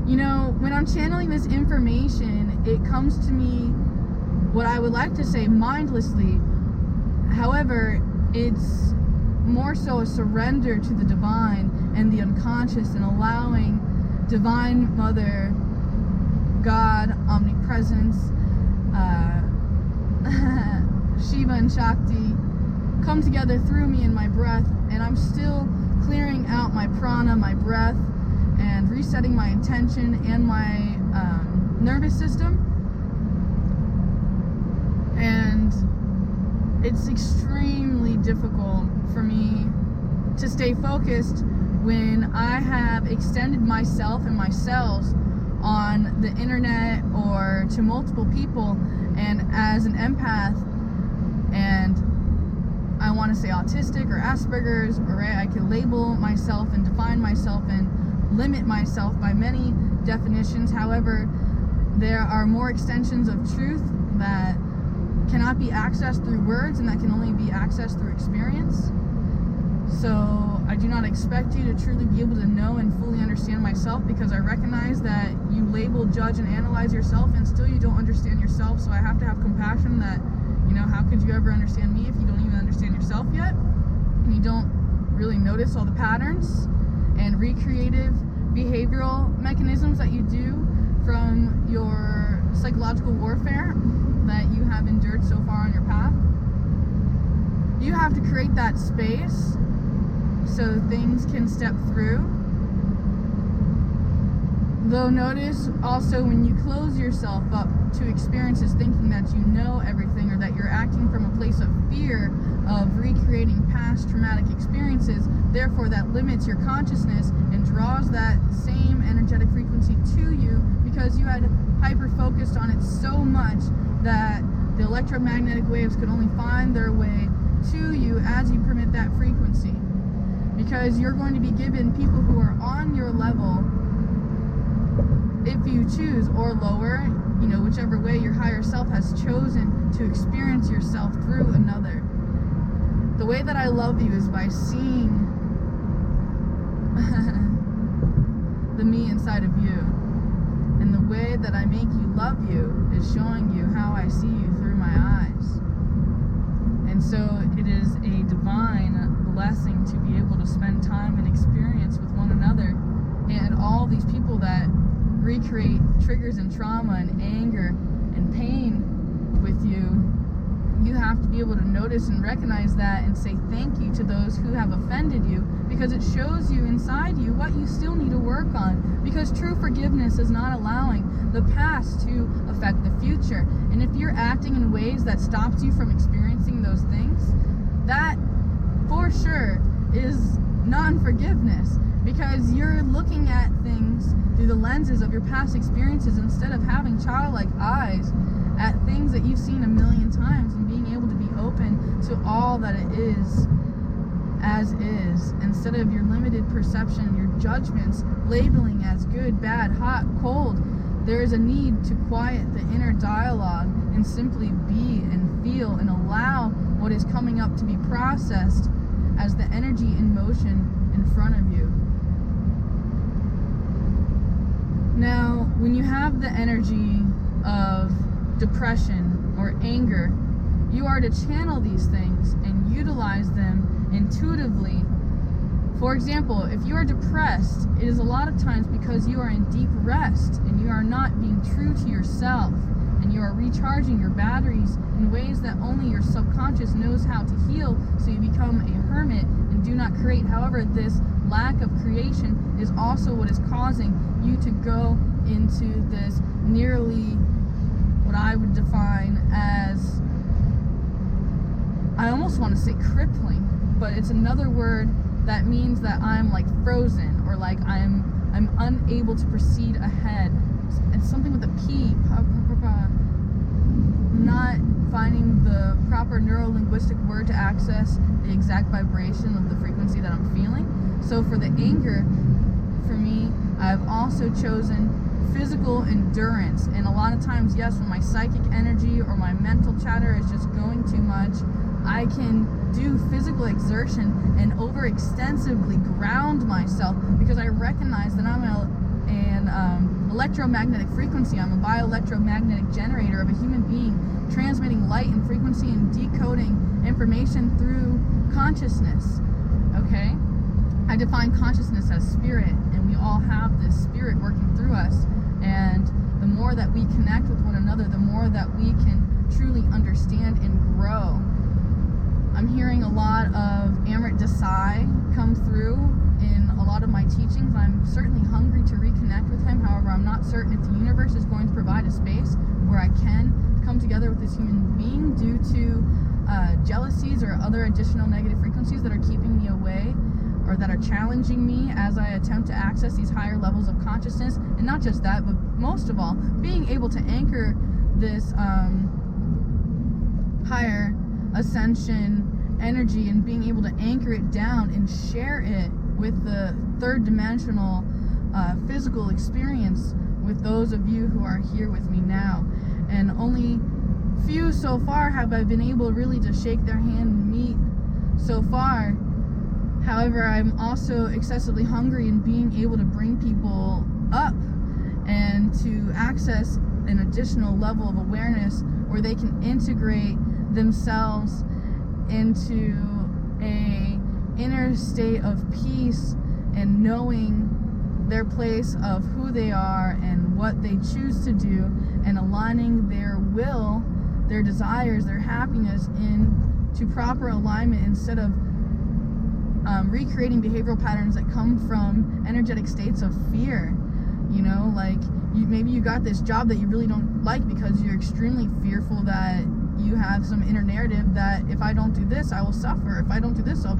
When I'm channeling this information, it comes to me, what I would like to say, mindlessly. However, it's more so a surrender to the divine and the unconscious, and allowing Divine Mother, God, Omnipresence, Shiva and Shakti come together through me in my breath, and I'm still clearing out my prana, my breath, and resetting my intention and my nervous system. And it's extremely difficult for me to stay focused when I have extended myself and my cells on the internet or to multiple people, and as an empath, and I want to say autistic or Asperger's, or I can label myself and define myself and limit myself by many definitions. However, there are more extensions of truth that cannot be accessed through words, and that can only be accessed through experience. So I do not expect you to truly be able to know and fully understand myself, because I recognize that you label, judge, and analyze yourself, and still you don't understand yourself. So I have to have compassion that, how could you ever understand me if you don't even understand yourself yet? And you don't really notice all the patterns and recreative behavioral mechanisms that you do from your psychological warfare that you have endured so far on your path. You have to create that space so things can step through. Though notice also, when you close yourself up to experiences thinking that you know everything, or that you're acting from a place of fear of recreating past traumatic experiences, therefore that limits your consciousness and draws that same energetic frequency to you, because you had hyper-focused on it so much that the electromagnetic waves could only find their way to you as you permit that frequency. Because you're going to be given people who are on your level, if you choose, or lower, whichever way your higher self has chosen to experience yourself through another. The way that I love you is by seeing the me inside of you. And the way that I make you love you is showing you how I see you through my eyes. And so it is a divine blessing to be able to spend time and experience with one another, and all these people that recreate triggers and trauma and anger and pain with you. You have to be able to notice and recognize that and say thank you to those who have offended you, because it shows you inside you what you still need to work on. Because true forgiveness is not allowing the past to affect the future. And if you're acting in ways that stops you from experiencing those things, that for sure is non-forgiveness, because you're looking at things through the lenses of your past experiences instead of having childlike eyes at things that you've seen a million times, and being able to be open to all that it is as is, instead of your limited perception, your judgments, labeling as good, bad, hot, cold. There is a need to quiet the inner dialogue and simply be and feel and allow what is coming up to be processed as the energy in motion in front of you. Now, when you have the energy of depression or anger, you are to channel these things and utilize them intuitively. For example, if you are depressed, it is a lot of times because you are in deep rest and you are not being true to yourself, and you are recharging your batteries in ways that only your subconscious knows how to heal, so you become a hermit and do not create. However, this lack of creation is also what is causing you to go into this nearly what I would define as, I almost want to say crippling, but it's another word that means that I'm like frozen, or like I'm unable to proceed ahead. It's something with a P. Not finding the proper neuro-linguistic word to access the exact vibration of the frequency that I'm feeling. So for the anger, for me, I've also chosen physical endurance. And a lot of times, yes, when my psychic energy or my mental chatter is just going too much, I can do physical exertion and overextensively ground myself, because I recognize that I'm an electromagnetic frequency. I'm a bioelectromagnetic generator of a human being transmitting light and frequency and decoding information through consciousness. Okay? I define consciousness as spirit, and we all have this spirit working through us. And the more that we connect with one another, the more that we can truly understand and grow. I'm hearing a lot of Amrit Desai come through in a lot of my teachings. I'm certainly hungry to reconnect with him. However, I'm not certain if the universe is going to provide a space where I can come together with this human being due to jealousies or other additional negative frequencies that are keeping me away or that are challenging me as I attempt to access these higher levels of consciousness. And not just that, but most of all, being able to anchor this higher ascension energy and being able to anchor it down and share it with the third dimensional physical experience with those of you who are here with me now. And only few so far have I been able really to shake their hand and meet so far. However, I'm also excessively hungry in being able to bring people up and to access an additional level of awareness where they can integrate themselves into a inner state of peace and knowing their place of who they are and what they choose to do, and aligning their will, their desires, their happiness into proper alignment instead of recreating behavioral patterns that come from energetic states of fear. You know, like maybe you got this job that you really don't like because you're extremely fearful that you have some inner narrative that if I don't do this, I will suffer. If I don't do this, I'll be